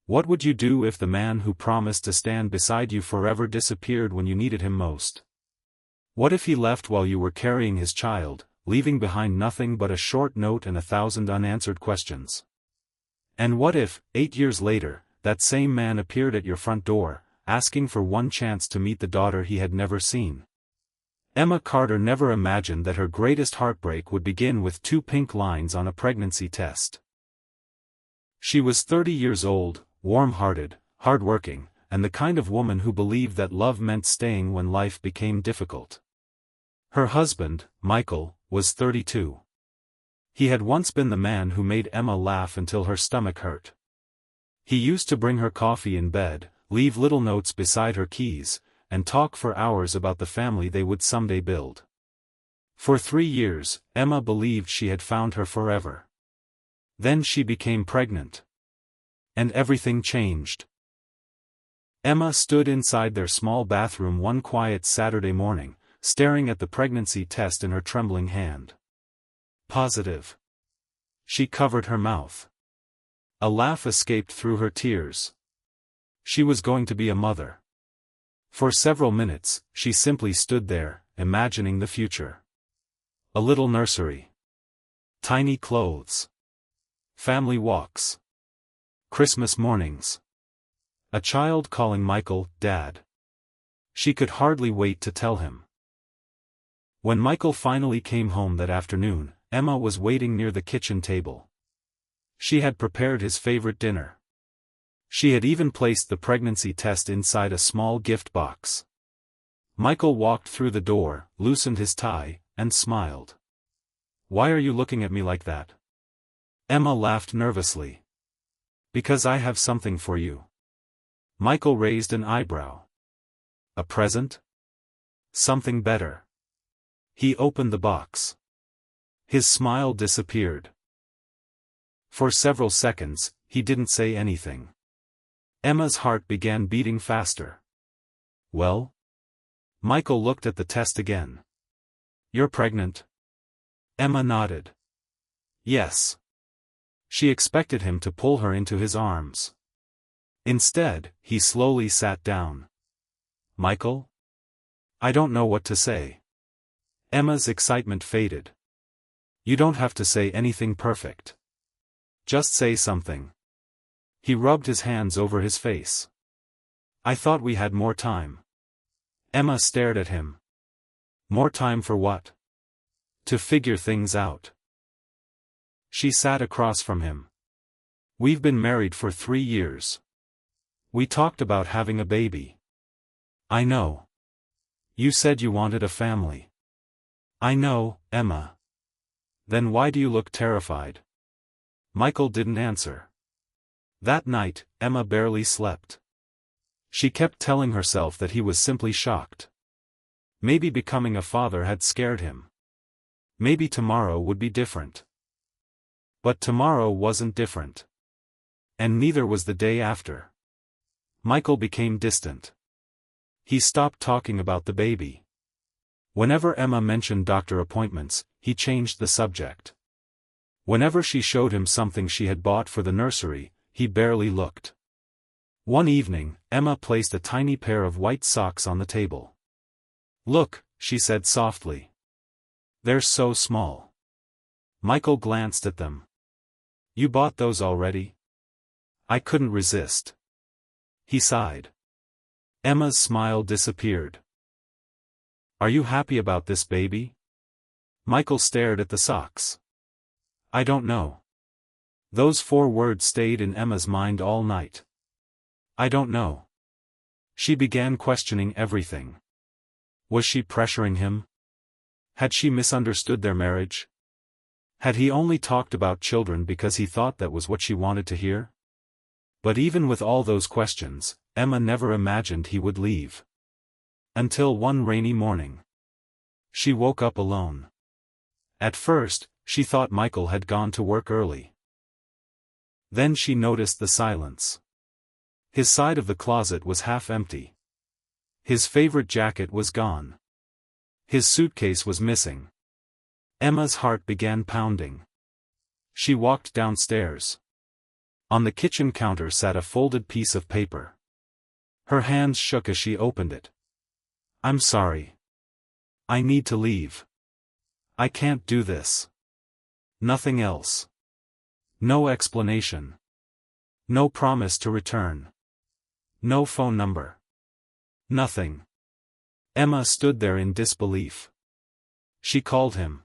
What would you do if the man who promised to stand beside you forever disappeared when you needed him most? What if he left while you were carrying his child, leaving behind nothing but a short note and 1,000 unanswered questions? And what if, 8 years later, that same man appeared at your front door, asking for one chance to meet the daughter he had never seen? Emma Carter never imagined that her greatest heartbreak would begin with 2 pink lines on a pregnancy test. She was 30 years old, warm-hearted, hard-working, and the kind of woman who believed that love meant staying when life became difficult. Her husband, Michael, was 32. He had once been the man who made Emma laugh until her stomach hurt. He used to bring her coffee in bed, leave little notes beside her keys, and talk for hours about the family they would someday build. For 3 years, Emma believed she had found her forever. Then she became pregnant. And everything changed. Emma stood inside their small bathroom one quiet Saturday morning, staring at the pregnancy test in her trembling hand. Positive. She covered her mouth. A laugh escaped through her tears. She was going to be a mother. For several minutes, she simply stood there, imagining the future. A little nursery. Tiny clothes. Family walks. Christmas mornings. A child calling Michael, Dad. She could hardly wait to tell him. When Michael finally came home that afternoon, Emma was waiting near the kitchen table. She had prepared his favorite dinner. She had even placed the pregnancy test inside a small gift box. Michael walked through the door, loosened his tie, and smiled. "Why are you looking at me like that?" Emma laughed nervously. "Because I have something for you." Michael raised an eyebrow. "A present? Something better?" He opened the box. His smile disappeared. For several seconds, he didn't say anything. Emma's heart began beating faster. "Well?" Michael looked at the test again. "You're pregnant?" Emma nodded. "Yes." She expected him to pull her into his arms. Instead, he slowly sat down. "Michael? I don't know what to say." Emma's excitement faded. "You don't have to say anything perfect. Just say something." He rubbed his hands over his face. "I thought we had more time." Emma stared at him. "More time for what?" "To figure things out." She sat across from him. "We've been married for 3 years. We talked about having a baby." "I know. You said you wanted a family." "I know, Emma." "Then why do you look terrified?" Michael didn't answer. That night, Emma barely slept. She kept telling herself that he was simply shocked. Maybe becoming a father had scared him. Maybe tomorrow would be different. But tomorrow wasn't different. And neither was the day after. Michael became distant. He stopped talking about the baby. Whenever Emma mentioned doctor appointments, he changed the subject. Whenever she showed him something she had bought for the nursery, he barely looked. One evening, Emma placed a tiny pair of white socks on the table. "Look," she said softly. "They're so small." Michael glanced at them. "You bought those already?" "I couldn't resist." He sighed. Emma's smile disappeared. "Are you happy about this baby?" Michael stared at the socks. "I don't know." Those 4 words stayed in Emma's mind all night. "I don't know." She began questioning everything. Was she pressuring him? Had she misunderstood their marriage? Had he only talked about children because he thought that was what she wanted to hear? But even with all those questions, Emma never imagined he would leave. Until one rainy morning. She woke up alone. At first, she thought Michael had gone to work early. Then she noticed the silence. His side of the closet was half empty. His favorite jacket was gone. His suitcase was missing. Emma's heart began pounding. She walked downstairs. On the kitchen counter sat a folded piece of paper. Her hands shook as she opened it. "I'm sorry. I need to leave. I can't do this. Nothing else. No explanation. No promise to return. No phone number. Nothing." Emma stood there in disbelief. She called him.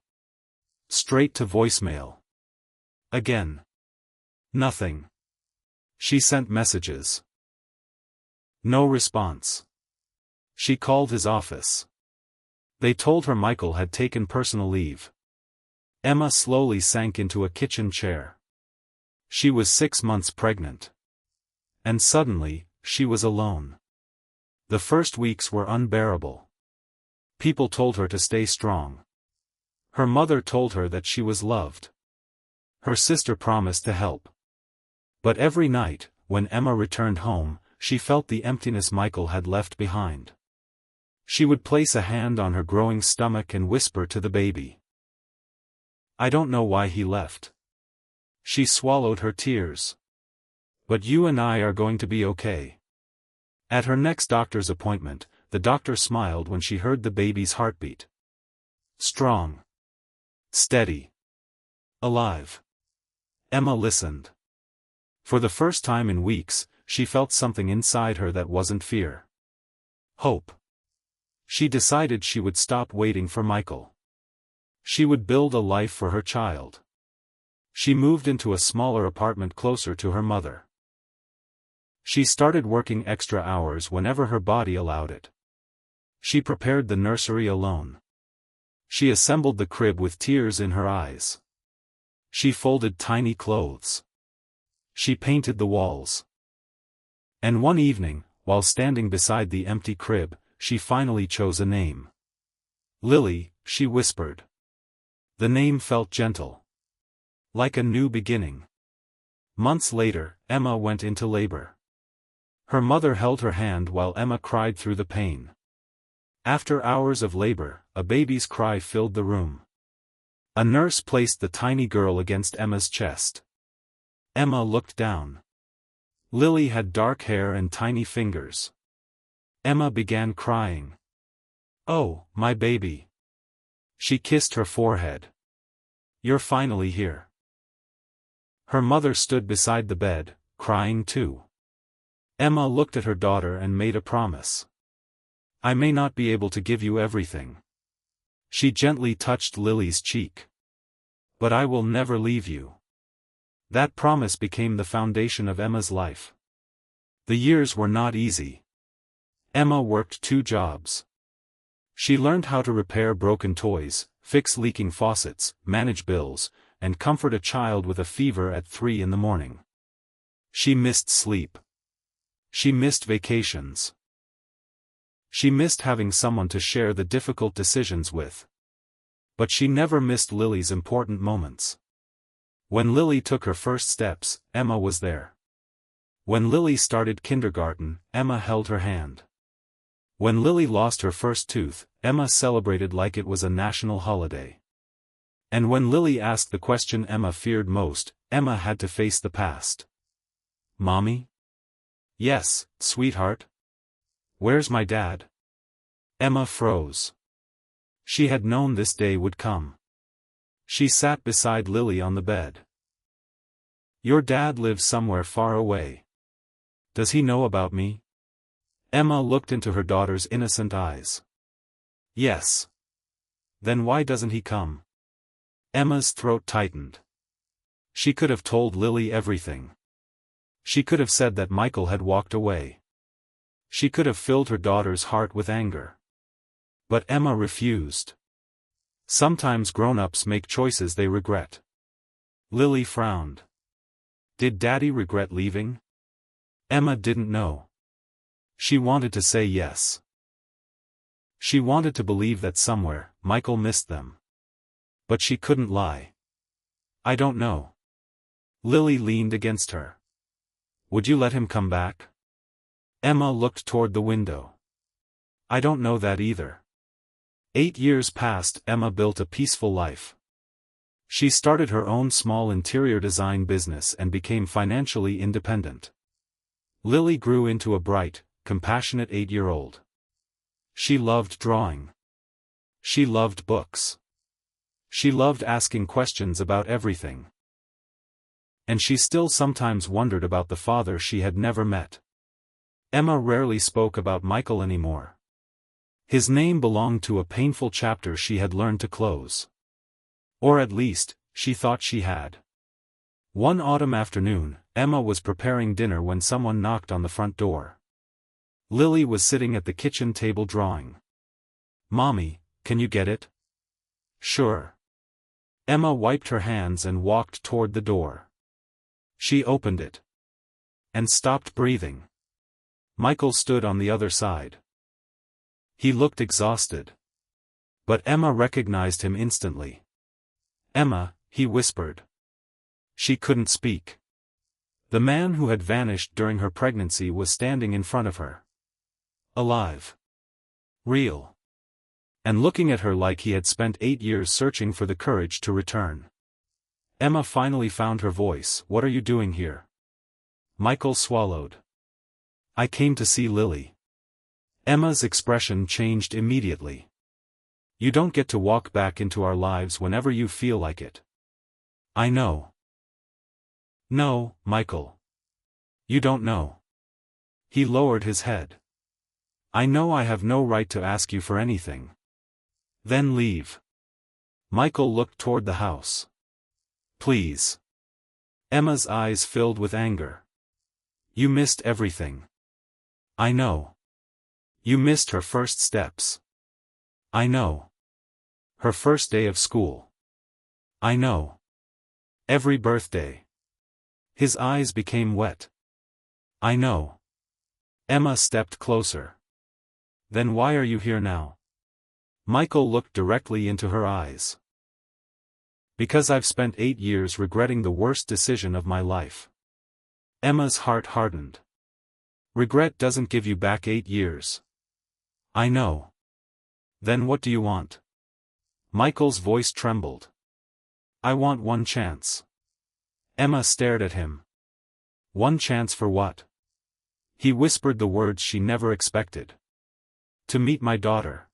Straight to voicemail. Again. Nothing. She sent messages. No response. She called his office. They told her Michael had taken personal leave. Emma slowly sank into a kitchen chair. She was 6 months pregnant. And suddenly, she was alone. The first weeks were unbearable. People told her to stay strong. Her mother told her that she was loved. Her sister promised to help. But every night, when Emma returned home, she felt the emptiness Michael had left behind. She would place a hand on her growing stomach and whisper to the baby, "I don't know why he left." She swallowed her tears. "But you and I are going to be okay." At her next doctor's appointment, the doctor smiled when she heard the baby's heartbeat. Strong. Steady. Alive. Emma listened. For the first time in weeks, she felt something inside her that wasn't fear. Hope. She decided she would stop waiting for Michael. She would build a life for her child. She moved into a smaller apartment closer to her mother. She started working extra hours whenever her body allowed it. She prepared the nursery alone. She assembled the crib with tears in her eyes. She folded tiny clothes. She painted the walls. And one evening, while standing beside the empty crib, she finally chose a name. Lily, she whispered. The name felt gentle. Like a new beginning. Months later, Emma went into labor. Her mother held her hand while Emma cried through the pain. After hours of labor, a baby's cry filled the room. A nurse placed the tiny girl against Emma's chest. Emma looked down. Lily had dark hair and tiny fingers. Emma began crying. "Oh, my baby." She kissed her forehead. "You're finally here." Her mother stood beside the bed, crying too. Emma looked at her daughter and made a promise. "I may not be able to give you everything." She gently touched Lily's cheek. "But I will never leave you." That promise became the foundation of Emma's life. The years were not easy. Emma worked 2 jobs. She learned how to repair broken toys, fix leaking faucets, manage bills, and comfort a child with a fever at 3 in the morning. She missed sleep. She missed vacations. She missed having someone to share the difficult decisions with. But she never missed Lily's important moments. When Lily took her first steps, Emma was there. When Lily started kindergarten, Emma held her hand. When Lily lost her first tooth, Emma celebrated like it was a national holiday. And when Lily asked the question Emma feared most, Emma had to face the past. "Mommy?" "Yes, sweetheart." "Where's my dad?" Emma froze. She had known this day would come. She sat beside Lily on the bed. "Your dad lives somewhere far away. Does he know about me?" Emma looked into her daughter's innocent eyes. "Yes." "Then why doesn't he come?" Emma's throat tightened. She could have told Lily everything. She could have said that Michael had walked away. She could have filled her daughter's heart with anger. But Emma refused. Sometimes grown-ups make choices they regret. Lily frowned. Did Daddy regret leaving? Emma didn't know. She wanted to say yes. She wanted to believe that somewhere, Michael missed them. But she couldn't lie. "I don't know." Lily leaned against her. "Would you let him come back?" Emma looked toward the window. "I don't know that either." 8 years passed. Emma built a peaceful life. She started her own small interior design business and became financially independent. Lily grew into a bright, compassionate 8-year-old. She loved drawing. She loved books. She loved asking questions about everything. And she still sometimes wondered about the father she had never met. Emma rarely spoke about Michael anymore. His name belonged to a painful chapter she had learned to close. Or at least, she thought she had. One autumn afternoon, Emma was preparing dinner when someone knocked on the front door. Lily was sitting at the kitchen table drawing. "Mommy, can you get it?" "Sure." Emma wiped her hands and walked toward the door. She opened it. And stopped breathing. Michael stood on the other side. He looked exhausted. But Emma recognized him instantly. "Emma," he whispered. She couldn't speak. The man who had vanished during her pregnancy was standing in front of her. Alive. Real. And looking at her like he had spent 8 years searching for the courage to return. Emma finally found her voice. "What are you doing here?" Michael swallowed. "I came to see Lily." Emma's expression changed immediately. "You don't get to walk back into our lives whenever you feel like it." "I know." "No, Michael. You don't know." He lowered his head. "I know I have no right to ask you for anything." "Then leave." Michael looked toward the house. "Please." Emma's eyes filled with anger. "You missed everything." "I know." "You missed her first steps." "I know." "Her first day of school." "I know." "Every birthday." His eyes became wet. "I know." Emma stepped closer. "Then why are you here now?" Michael looked directly into her eyes. "Because I've spent 8 years regretting the worst decision of my life." Emma's heart hardened. "Regret doesn't give you back 8 years." "I know." "Then what do you want?" Michael's voice trembled. "I want one chance." Emma stared at him. "One chance for what?" He whispered the words she never expected. "To meet my daughter."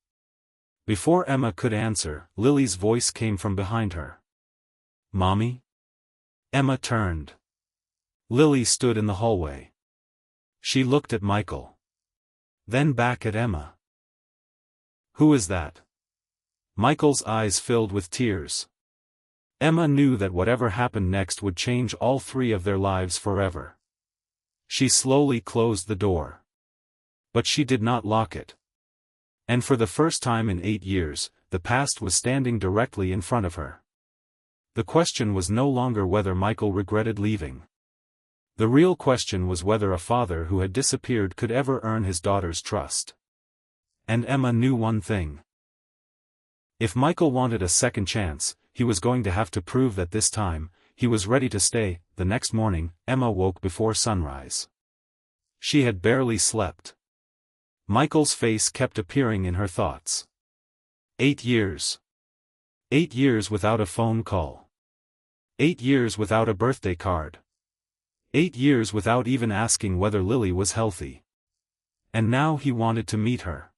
Before Emma could answer, Lily's voice came from behind her. "Mommy?" Emma turned. Lily stood in the hallway. She looked at Michael. Then back at Emma. "Who is that?" Michael's eyes filled with tears. Emma knew that whatever happened next would change all 3 of their lives forever. She slowly closed the door. But she did not lock it. And for the first time in 8 years, the past was standing directly in front of her. The question was no longer whether Michael regretted leaving. The real question was whether a father who had disappeared could ever earn his daughter's trust. And Emma knew one thing. If Michael wanted a second chance, he was going to have to prove that this time, he was ready to stay. The next morning, Emma woke before sunrise. She had barely slept. Michael's face kept appearing in her thoughts. 8 years. 8 years without a phone call. 8 years without a birthday card. 8 years without even asking whether Lily was healthy. And now he wanted to meet her.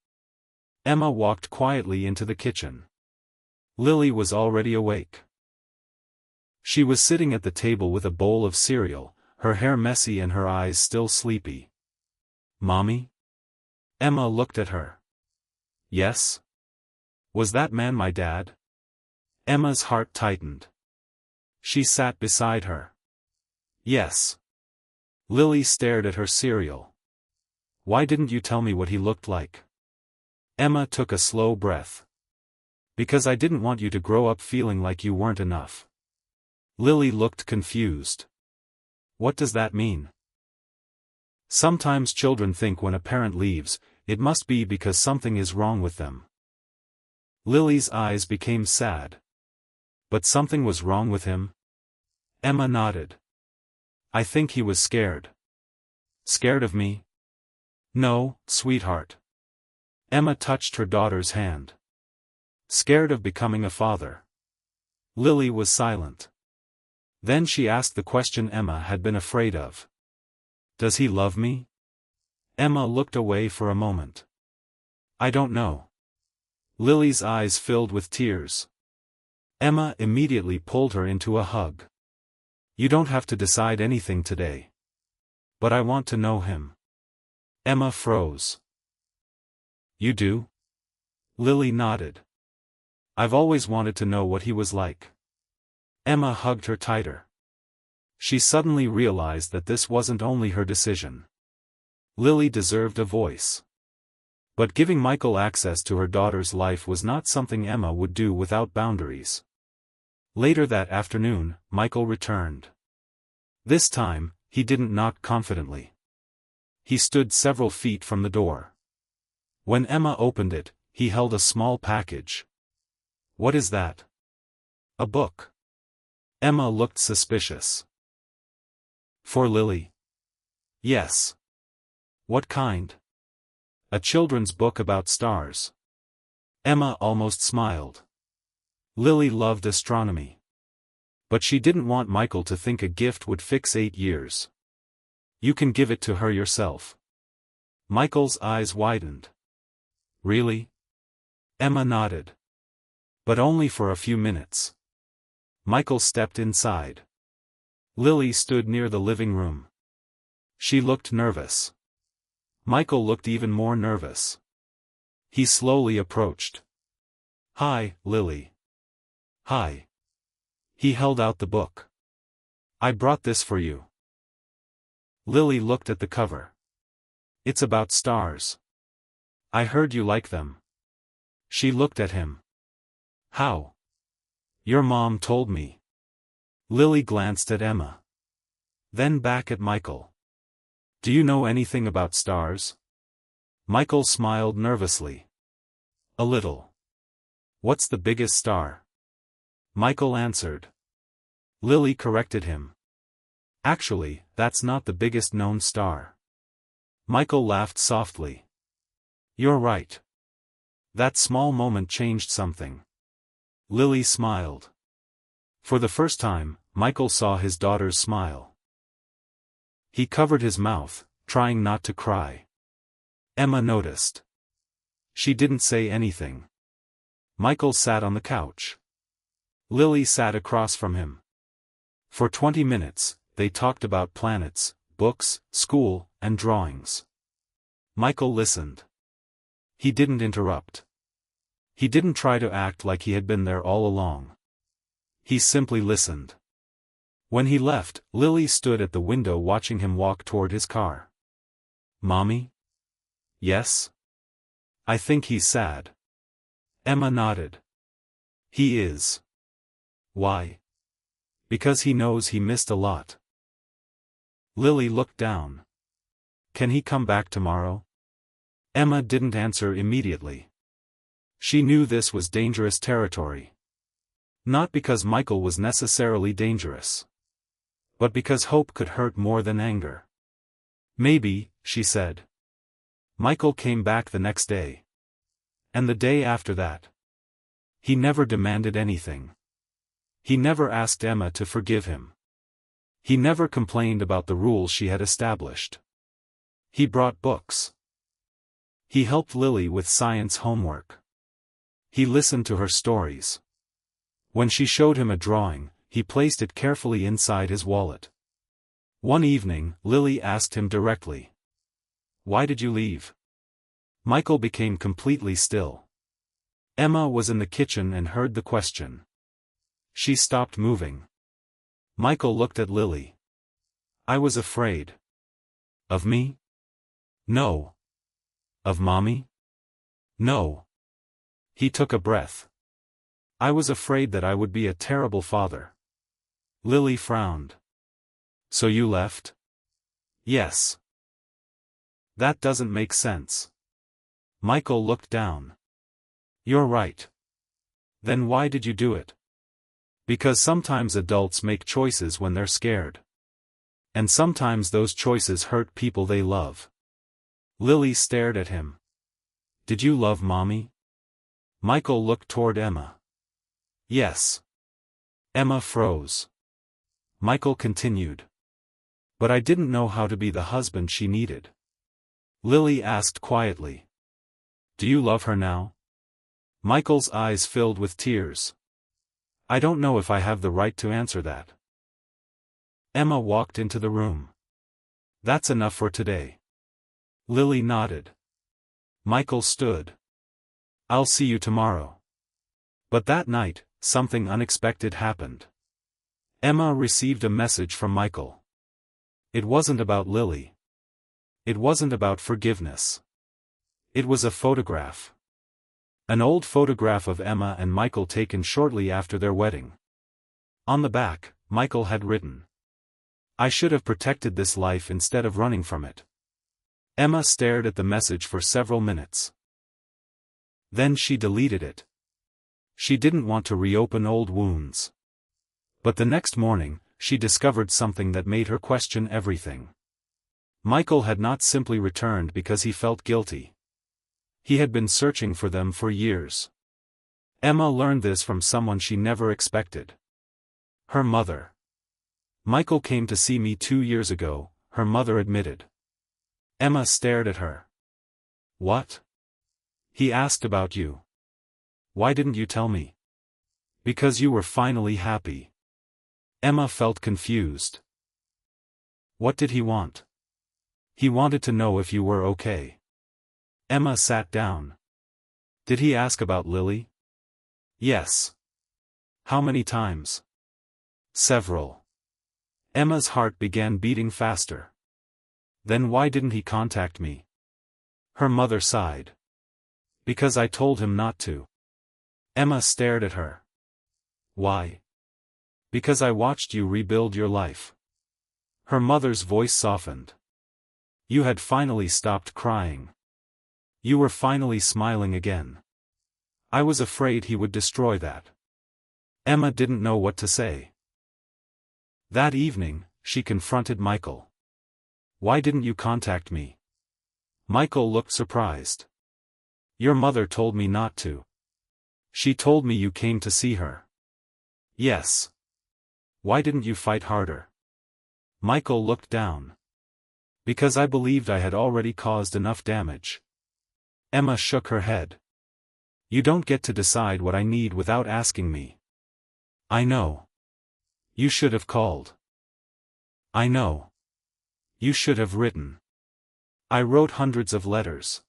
Emma walked quietly into the kitchen. Lily was already awake. She was sitting at the table with a bowl of cereal, her hair messy and her eyes still sleepy. "Mommy?" Emma looked at her. "Yes?" "Was that man my dad?" Emma's heart tightened. She sat beside her. "Yes." Lily stared at her cereal. "Why didn't you tell me what he looked like?" Emma took a slow breath. "Because I didn't want you to grow up feeling like you weren't enough." Lily looked confused. "What does that mean?" "Sometimes children think when a parent leaves, it must be because something is wrong with them." Lily's eyes became sad. "But something was wrong with him?" Emma nodded. "I think he was scared." "Scared of me?" "No, sweetheart." Emma touched her daughter's hand. "Scared of becoming a father." Lily was silent. Then she asked the question Emma had been afraid of. Does he love me? Emma looked away for a moment. I don't know. Lily's eyes filled with tears. Emma immediately pulled her into a hug. You don't have to decide anything today. But I want to know him. Emma froze. You do? Lily nodded. I've always wanted to know what he was like. Emma hugged her tighter. She suddenly realized that this wasn't only her decision. Lily deserved a voice. But giving Michael access to her daughter's life was not something Emma would do without boundaries. Later that afternoon, Michael returned. This time, he didn't knock confidently. He stood several feet from the door. When Emma opened it, he held a small package. What is that? A book. Emma looked suspicious. For Lily? Yes. What kind? A children's book about stars. Emma almost smiled. Lily loved astronomy. But she didn't want Michael to think a gift would fix 8 years. You can give it to her yourself. Michael's eyes widened. Really? Emma nodded. But only for a few minutes. Michael stepped inside. Lily stood near the living room. She looked nervous. Michael looked even more nervous. He slowly approached. Hi, Lily. Hi. He held out the book. I brought this for you. Lily looked at the cover. It's about stars. I heard you like them. She looked at him. How? Your mom told me. Lily glanced at Emma. Then back at Michael. Do you know anything about stars? Michael smiled nervously. A little. What's the biggest star? Michael answered. Lily corrected him. Actually, that's not the biggest known star. Michael laughed softly. You're right. That small moment changed something. Lily smiled. For the first time, Michael saw his daughter's smile. He covered his mouth, trying not to cry. Emma noticed. She didn't say anything. Michael sat on the couch. Lily sat across from him. For 20 minutes, they talked about planets, books, school, and drawings. Michael listened. He didn't interrupt. He didn't try to act like he had been there all along. He simply listened. When he left, Lily stood at the window watching him walk toward his car. Mommy? Yes? I think he's sad. Emma nodded. He is. Why? Because he knows he missed a lot. Lily looked down. Can he come back tomorrow? Emma didn't answer immediately. She knew this was dangerous territory. Not because Michael was necessarily dangerous. But because hope could hurt more than anger. Maybe, she said. Michael came back the next day. And the day after that. He never demanded anything. He never asked Emma to forgive him. He never complained about the rules she had established. He brought books. He helped Lily with science homework. He listened to her stories. When she showed him a drawing, he placed it carefully inside his wallet. One evening, Lily asked him directly. Why did you leave? Michael became completely still. Emma was in the kitchen and heard the question. She stopped moving. Michael looked at Lily. I was afraid. Of me? No. Of Mommy? No. He took a breath. I was afraid that I would be a terrible father. Lily frowned. So you left? Yes. That doesn't make sense. Michael looked down. You're right. Then why did you do it? Because sometimes adults make choices when they're scared. And sometimes those choices hurt people they love. Lily stared at him. Did you love Mommy? Michael looked toward Emma. Yes. Emma froze. Michael continued. But I didn't know how to be the husband she needed. Lily asked quietly. Do you love her now? Michael's eyes filled with tears. I don't know if I have the right to answer that. Emma walked into the room. That's enough for today. Lily nodded. Michael stood. I'll see you tomorrow. But that night, something unexpected happened. Emma received a message from Michael. It wasn't about Lily. It wasn't about forgiveness. It was a photograph. An old photograph of Emma and Michael taken shortly after their wedding. On the back, Michael had written, I should have protected this life instead of running from it. Emma stared at the message for several minutes. Then she deleted it. She didn't want to reopen old wounds. But the next morning, she discovered something that made her question everything. Michael had not simply returned because he felt guilty. He had been searching for them for years. Emma learned this from someone she never expected. Her mother. Michael came to see me 2 years ago, her mother admitted. Emma stared at her. What? He asked about you. Why didn't you tell me? Because you were finally happy. Emma felt confused. What did he want? He wanted to know if you were okay. Emma sat down. Did he ask about Lily? Yes. How many times? Several. Emma's heart began beating faster. Then why didn't he contact me? Her mother sighed. Because I told him not to. Emma stared at her. Why? Because I watched you rebuild your life. Her mother's voice softened. You had finally stopped crying. You were finally smiling again. I was afraid he would destroy that. Emma didn't know what to say. That evening, she confronted Michael. Why didn't you contact me? Michael looked surprised. Your mother told me not to. She told me you came to see her. Yes. Why didn't you fight harder? Michael looked down. Because I believed I had already caused enough damage. Emma shook her head. You don't get to decide what I need without asking me. I know. You should have called. I know. You should have written. I wrote hundreds of letters.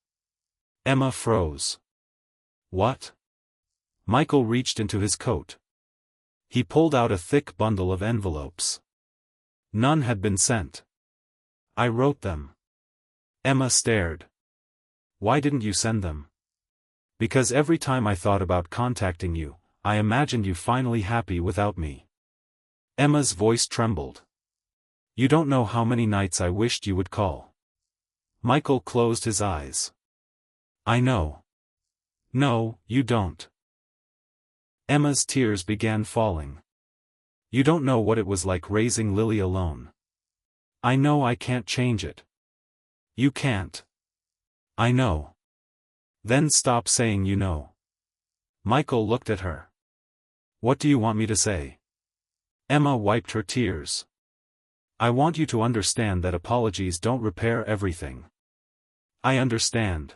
Emma froze. What? Michael reached into his coat. He pulled out a thick bundle of envelopes. None had been sent. I wrote them. Emma stared. Why didn't you send them? Because every time I thought about contacting you, I imagined you finally happy without me. Emma's voice trembled. You don't know how many nights I wished you would call. Michael closed his eyes. I know. No, you don't. Emma's tears began falling. You don't know what it was like raising Lily alone. I know I can't change it. You can't. I know. Then stop saying you know. Michael looked at her. What do you want me to say? Emma wiped her tears. I want you to understand that apologies don't repair everything. I understand.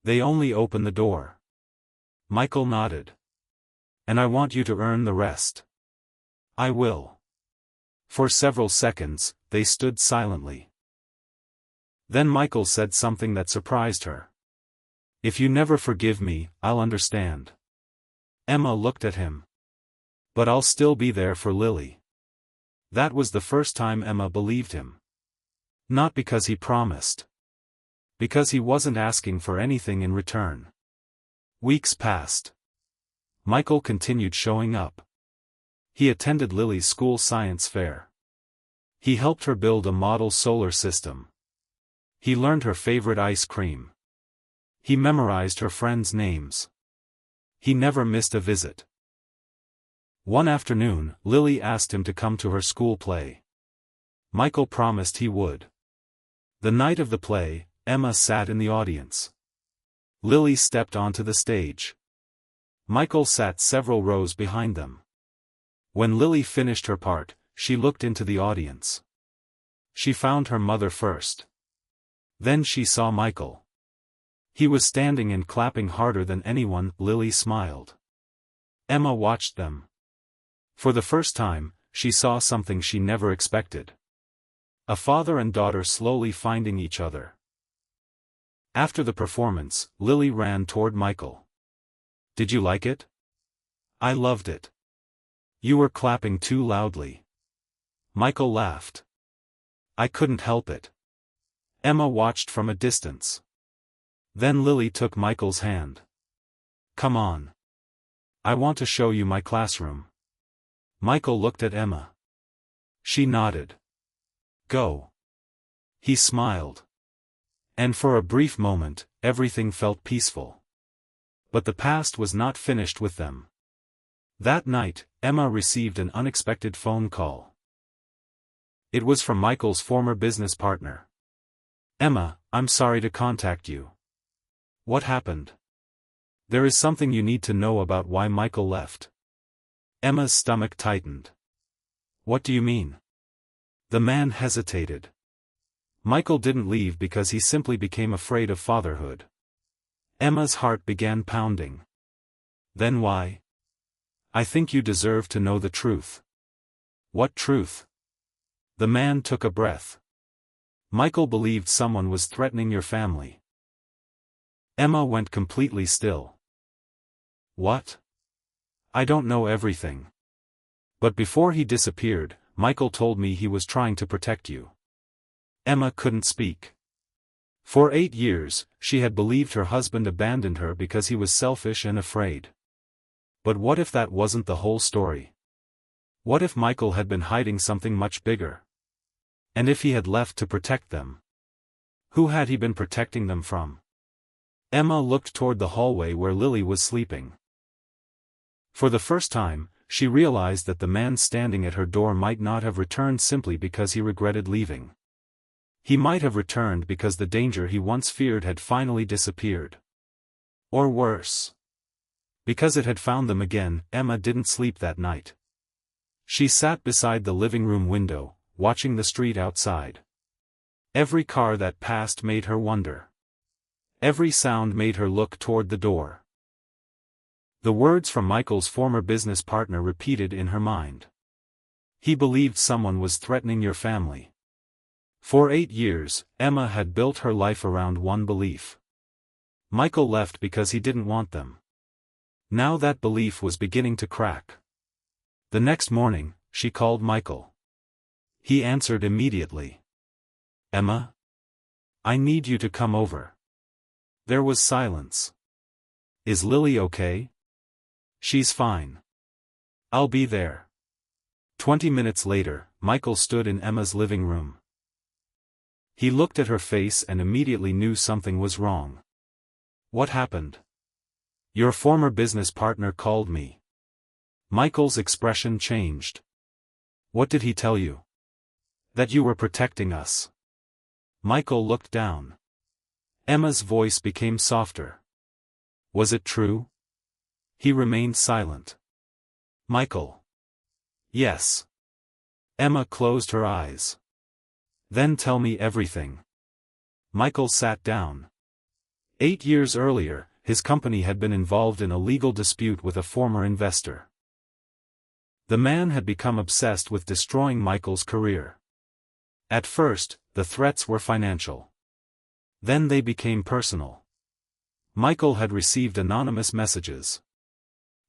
They only open the door. Michael nodded. And I want you to earn the rest. I will. For several seconds, they stood silently. Then Michael said something that surprised her. If you never forgive me, I'll understand. Emma looked at him. But I'll still be there for Lily. That was the first time Emma believed him. Not because he promised. Because he wasn't asking for anything in return. Weeks passed. Michael continued showing up. He attended Lily's school science fair. He helped her build a model solar system. He learned her favorite ice cream. He memorized her friends' names. He never missed a visit. One afternoon, Lily asked him to come to her school play. Michael promised he would. The night of the play, Emma sat in the audience. Lily stepped onto the stage. Michael sat several rows behind them. When Lily finished her part, she looked into the audience. She found her mother first. Then she saw Michael. He was standing and clapping harder than anyone. Lily smiled. Emma watched them. For the first time, she saw something she never expected. A father and daughter slowly finding each other. After the performance, Lily ran toward Michael. "Did you like it?" "I loved it." "You were clapping too loudly." Michael laughed. "I couldn't help it." Emma watched from a distance. Then Lily took Michael's hand. "Come on. I want to show you my classroom." Michael looked at Emma. She nodded. "Go." He smiled. And for a brief moment, everything felt peaceful. But the past was not finished with them. That night, Emma received an unexpected phone call. It was from Michael's former business partner. "Emma, I'm sorry to contact you." "What happened?" "There is something you need to know about why Michael left." Emma's stomach tightened. "What do you mean?" The man hesitated. "Michael didn't leave because he simply became afraid of fatherhood." Emma's heart began pounding. "Then why?" "I think you deserve to know the truth." "What truth?" The man took a breath. "Michael believed someone was threatening your family." Emma went completely still. "What?" "I don't know everything. But before he disappeared, Michael told me he was trying to protect you." Emma couldn't speak. For 8 years, she had believed her husband abandoned her because he was selfish and afraid. But what if that wasn't the whole story? What if Michael had been hiding something much bigger? And if he had left to protect them? Who had he been protecting them from? Emma looked toward the hallway where Lily was sleeping. For the first time, she realized that the man standing at her door might not have returned simply because he regretted leaving. He might have returned because the danger he once feared had finally disappeared. Or worse, because it had found them again. Emma didn't sleep that night. She sat beside the living room window, watching the street outside. Every car that passed made her wonder. Every sound made her look toward the door. The words from Michael's former business partner repeated in her mind. He believed someone was threatening your family. For 8 years, Emma had built her life around one belief. Michael left because he didn't want them. Now that belief was beginning to crack. The next morning, she called Michael. He answered immediately. "Emma? I need you to come over." There was silence. "Is Lily okay?" "She's fine. I'll be there." 20 minutes later, Michael stood in Emma's living room. He looked at her face and immediately knew something was wrong. "What happened?" "Your former business partner called me." Michael's expression changed. "What did he tell you?" "That you were protecting us." Michael looked down. Emma's voice became softer. "Was it true?" He remained silent. "Michael." "Yes." Emma closed her eyes. "Then tell me everything." Michael sat down. 8 years earlier, his company had been involved in a legal dispute with a former investor. The man had become obsessed with destroying Michael's career. At first, the threats were financial. Then they became personal. Michael had received anonymous messages.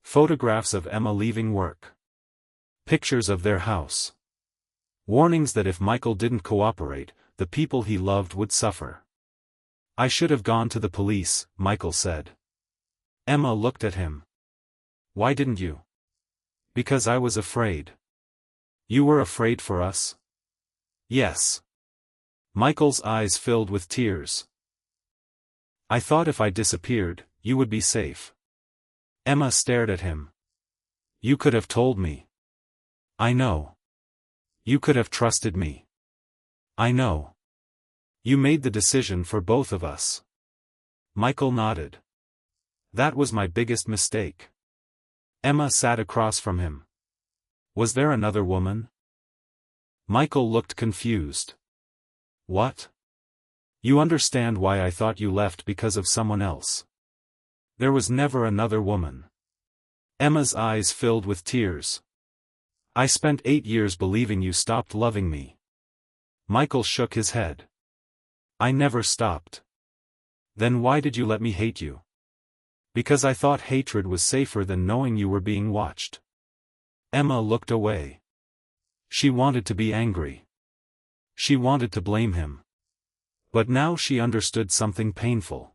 Photographs of Emma leaving work. Pictures of their house. Warnings that if Michael didn't cooperate, the people he loved would suffer. "I should have gone to the police," Michael said. Emma looked at him. "Why didn't you?" "Because I was afraid." "You were afraid for us?" "Yes." Michael's eyes filled with tears. "I thought if I disappeared, you would be safe." Emma stared at him. "You could have told me." "I know." "You could have trusted me." "I know." "You made the decision for both of us." Michael nodded. "That was my biggest mistake." Emma sat across from him. Was there another woman? Michael looked confused. What? You understand why I thought you left because of someone else. There was never another woman. Emma's eyes filled with tears. I spent 8 years believing you stopped loving me. Michael shook his head. I never stopped. Then why did you let me hate you? Because I thought hatred was safer than knowing you were being watched. Emma looked away. She wanted to be angry. She wanted to blame him. But now she understood something painful.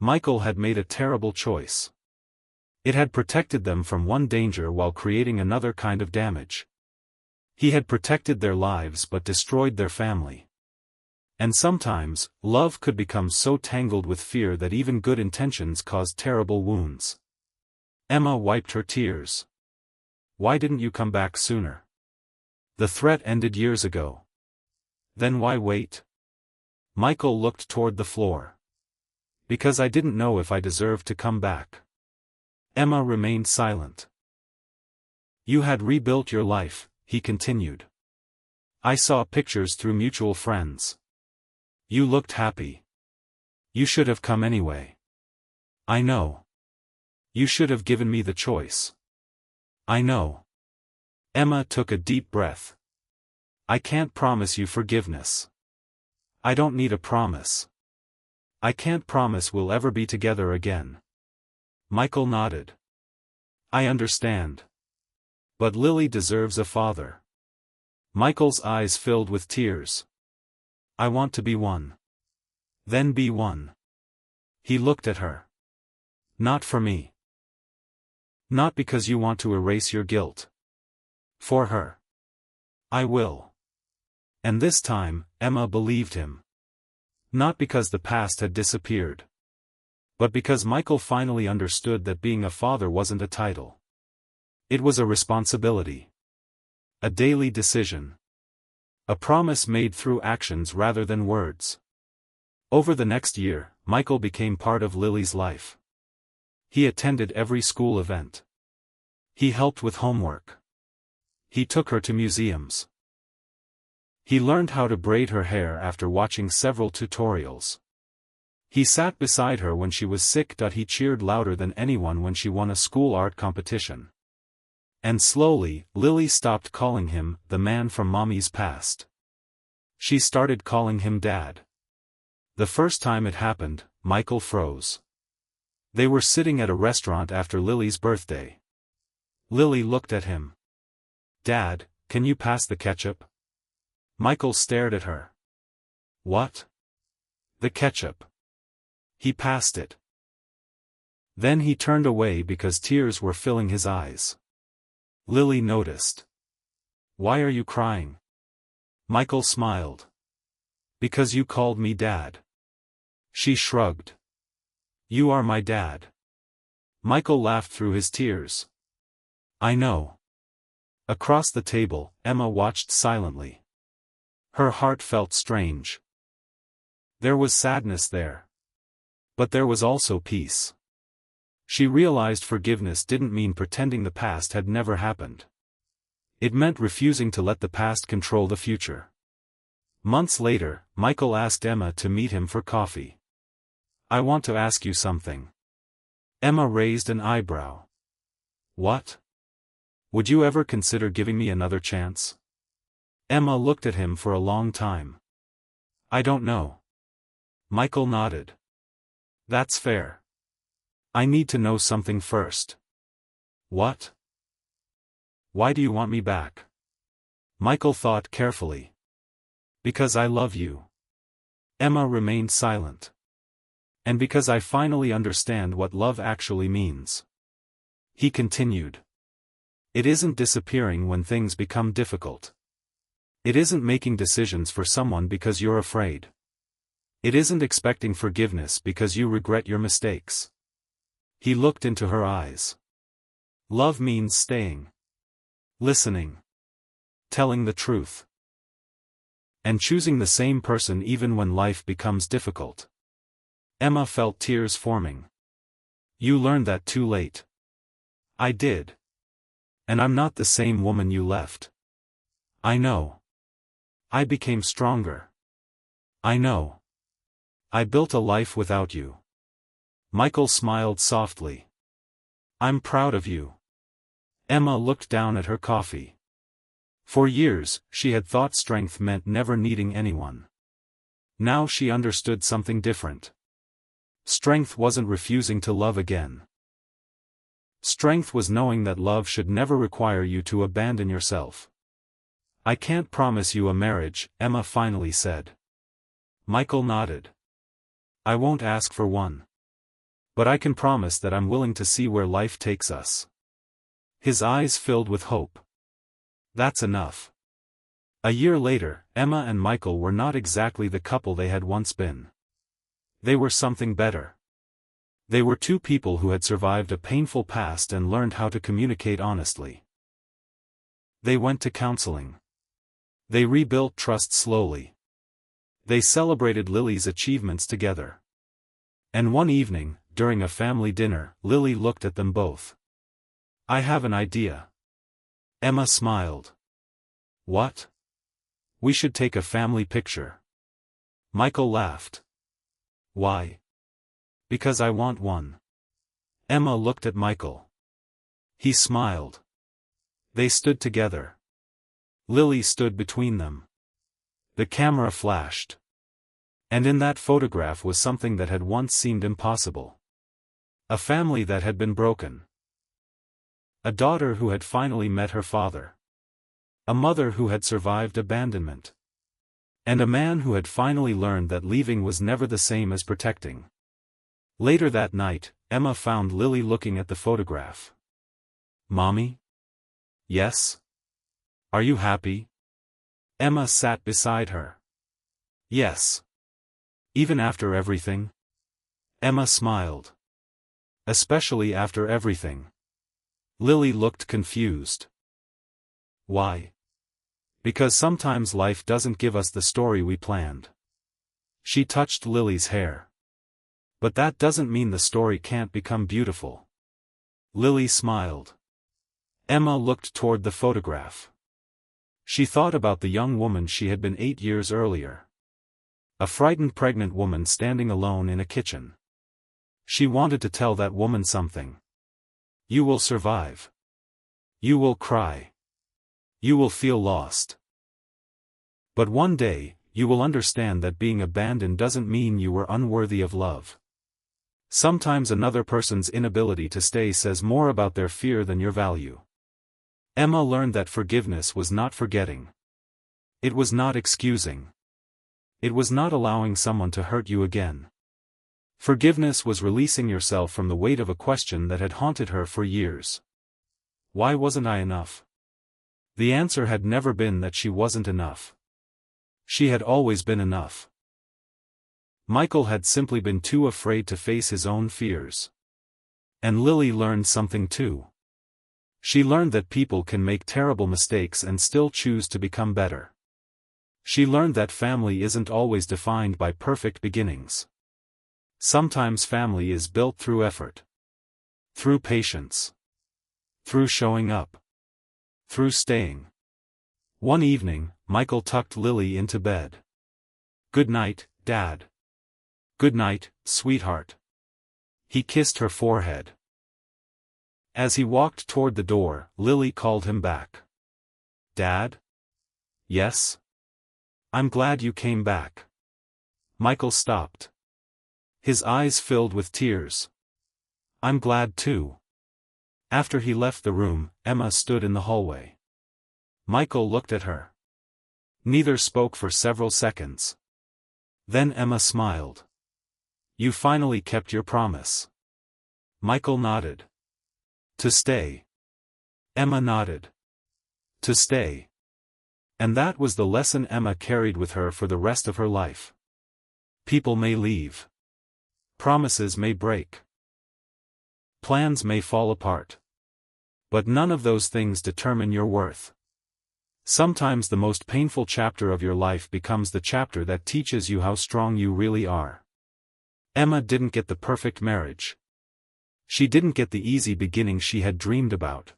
Michael had made a terrible choice. It had protected them from one danger while creating another kind of damage. He had protected their lives but destroyed their family. And sometimes, love could become so tangled with fear that even good intentions caused terrible wounds. Emma wiped her tears. Why didn't you come back sooner? The threat ended years ago. Then why wait? Michael looked toward the floor. Because I didn't know if I deserved to come back. Emma remained silent. You had rebuilt your life, he continued. I saw pictures through mutual friends. You looked happy. You should have come anyway. I know. You should have given me the choice. I know. Emma took a deep breath. I can't promise you forgiveness. I don't need a promise. I can't promise we'll ever be together again. Michael nodded. I understand. But Lily deserves a father. Michael's eyes filled with tears. I want to be one. Then be one. He looked at her. Not for me. Not because you want to erase your guilt. For her. I will. And this time, Emma believed him. Not because the past had disappeared. But because Michael finally understood that being a father wasn't a title. It was a responsibility. A daily decision. A promise made through actions rather than words. Over the next year, Michael became part of Lily's life. He attended every school event. He helped with homework. He took her to museums. He learned how to braid her hair after watching several tutorials. He sat beside her when she was sick. He cheered louder than anyone when she won a school art competition. And slowly, Lily stopped calling him the man from Mommy's past. She started calling him Dad. The first time it happened, Michael froze. They were sitting at a restaurant after Lily's birthday. Lily looked at him. Dad, can you pass the ketchup? Michael stared at her. What? The ketchup. He passed it. Then he turned away because tears were filling his eyes. Lily noticed. Why are you crying? Michael smiled. Because you called me Dad. She shrugged. You are my dad. Michael laughed through his tears. I know. Across the table, Emma watched silently. Her heart felt strange. There was sadness there. But there was also peace. She realized forgiveness didn't mean pretending the past had never happened. It meant refusing to let the past control the future. Months later, Michael asked Emma to meet him for coffee. I want to ask you something. Emma raised an eyebrow. What? Would you ever consider giving me another chance? Emma looked at him for a long time. I don't know. Michael nodded. That's fair. I need to know something first. What? Why do you want me back? Michael thought carefully. Because I love you. Emma remained silent. And because I finally understand what love actually means. He continued. It isn't disappearing when things become difficult. It isn't making decisions for someone because you're afraid. It isn't expecting forgiveness because you regret your mistakes. He looked into her eyes. Love means staying. Listening. Telling the truth. And choosing the same person even when life becomes difficult. Emma felt tears forming. You learned that too late. I did. And I'm not the same woman you left. I know. I became stronger. I know. I built a life without you. Michael smiled softly. I'm proud of you. Emma looked down at her coffee. For years, she had thought strength meant never needing anyone. Now she understood something different. Strength wasn't refusing to love again. Strength was knowing that love should never require you to abandon yourself. I can't promise you a marriage, Emma finally said. Michael nodded. I won't ask for one. But I can promise that I'm willing to see where life takes us. His eyes filled with hope. That's enough. A year later, Emma and Michael were not exactly the couple they had once been. They were something better. They were two people who had survived a painful past and learned how to communicate honestly. They went to counseling. They rebuilt trust slowly. They celebrated Lily's achievements together. And one evening, during a family dinner, Lily looked at them both. I have an idea. Emma smiled. What? We should take a family picture. Michael laughed. Why? Because I want one. Emma looked at Michael. He smiled. They stood together. Lily stood between them. The camera flashed. And in that photograph was something that had once seemed impossible. A family that had been broken. A daughter who had finally met her father. A mother who had survived abandonment. And a man who had finally learned that leaving was never the same as protecting. Later that night, Emma found Lily looking at the photograph. Mommy? Yes? Are you happy? Emma sat beside her. Yes. Even after everything? Emma smiled. Especially after everything. Lily looked confused. Why? Because sometimes life doesn't give us the story we planned. She touched Lily's hair. But that doesn't mean the story can't become beautiful. Lily smiled. Emma looked toward the photograph. She thought about the young woman she had been 8 years earlier. A frightened pregnant woman standing alone in a kitchen. She wanted to tell that woman something. You will survive. You will cry. You will feel lost. But one day, you will understand that being abandoned doesn't mean you were unworthy of love. Sometimes another person's inability to stay says more about their fear than your value. Emma learned that forgiveness was not forgetting. It was not excusing. It was not allowing someone to hurt you again. Forgiveness was releasing yourself from the weight of a question that had haunted her for years. Why wasn't I enough? The answer had never been that she wasn't enough. She had always been enough. Michael had simply been too afraid to face his own fears. And Lily learned something too. She learned that people can make terrible mistakes and still choose to become better. She learned that family isn't always defined by perfect beginnings. Sometimes family is built through effort. Through patience. Through showing up. Through staying. One evening, Michael tucked Lily into bed. Good night, Dad. Good night, sweetheart. He kissed her forehead. As he walked toward the door, Lily called him back. Dad? Yes? I'm glad you came back. Michael stopped. His eyes filled with tears. I'm glad too. After he left the room, Emma stood in the hallway. Michael looked at her. Neither spoke for several seconds. Then Emma smiled. You finally kept your promise. Michael nodded. To stay. Emma nodded. To stay. And that was the lesson Emma carried with her for the rest of her life. People may leave. Promises may break. Plans may fall apart. But none of those things determine your worth. Sometimes the most painful chapter of your life becomes the chapter that teaches you how strong you really are. Emma didn't get the perfect marriage. She didn't get the easy beginning she had dreamed about.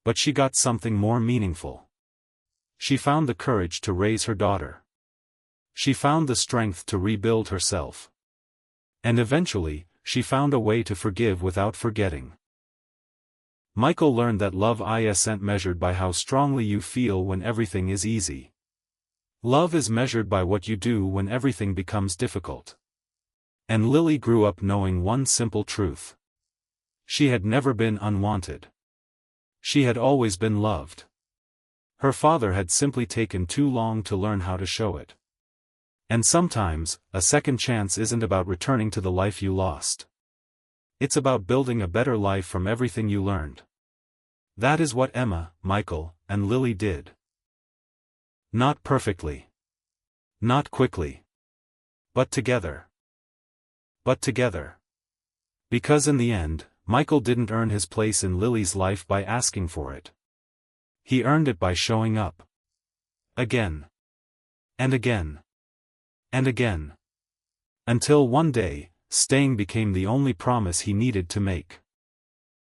But she got something more meaningful. She found the courage to raise her daughter. She found the strength to rebuild herself. And eventually, she found a way to forgive without forgetting. Michael learned that love isn't measured by how strongly you feel when everything is easy. Love is measured by what you do when everything becomes difficult. And Lily grew up knowing one simple truth. She had never been unwanted. She had always been loved. Her father had simply taken too long to learn how to show it. And sometimes, a second chance isn't about returning to the life you lost. It's about building a better life from everything you learned. That is what Emma, Michael, and Lily did. Not perfectly. Not quickly. But together. But together. Because in the end, Michael didn't earn his place in Lily's life by asking for it. He earned it by showing up. Again. And again. And again. Until one day, staying became the only promise he needed to make.